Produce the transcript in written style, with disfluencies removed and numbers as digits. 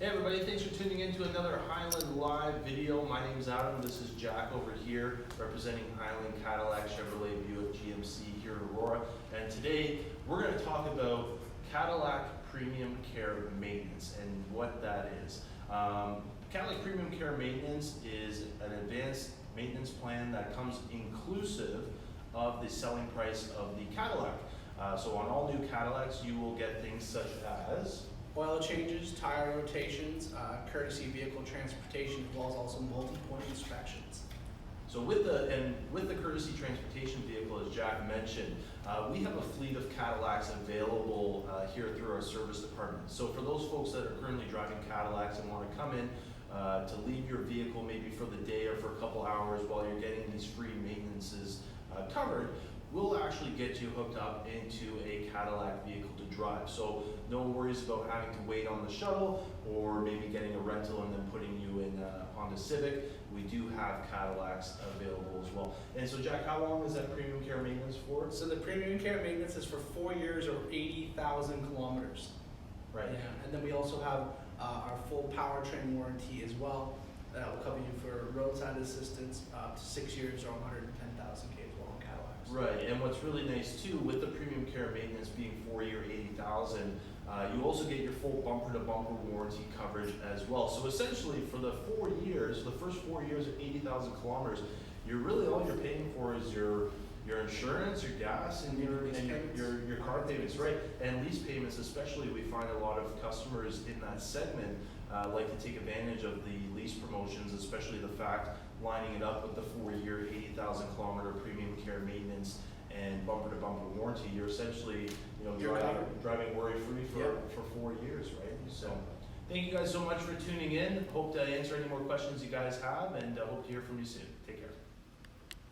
Hey everybody, thanks for tuning in to another Highland Live video. My name is Adam, this is Jack over here representing Highland Cadillac Chevrolet Buick GMC here in Aurora. And today we're going to talk about Cadillac Premium Care Maintenance and what that is. Cadillac Premium Care Maintenance is an advanced maintenance plan that comes inclusive of the selling price of the Cadillac. So on all new Cadillacs you will get things such as oil changes, tire rotations, courtesy vehicle transportation, as well as also multi-point inspections. So with the courtesy transportation vehicle, as Jack mentioned, we have a fleet of Cadillacs available here through our service department. So for those folks that are currently driving Cadillacs and want to come in to leave your vehicle maybe for the day or for a couple hours while you're getting these free maintenances covered, we'll actually get you hooked up into a Cadillac vehicle to drive. So no worries about having to wait on the shuttle or maybe getting a rental and then putting you in a Honda Civic. We do have Cadillacs available as well. And so Jack, how long is that premium care maintenance for? So the premium care maintenance is for 4 years or 80,000 kilometers. Right. Yeah. And then we also have our full powertrain warranty as well. That will cover you for roadside assistance up to 6 years or 110,000 K as well on Cadillacs. Right, and what's really nice too, with the premium care maintenance being 4 year 80,000, you also get your full bumper to bumper warranty coverage as well. So essentially for the 4 years, the first 4 years of 80,000 kilometers, all you're paying for is your insurance, your gas, and your car payments, right? And lease payments, especially, we find a lot of customers in that segment like to take advantage of the lease promotions, especially the fact lining it up with the 4 year 80,000 kilometer premium care maintenance and bumper to bumper warranty. You're essentially driving worry free for 4 years, right? So thank you guys so much for tuning in. Hope to answer any more questions you guys have, and hope to hear from you soon. Take care.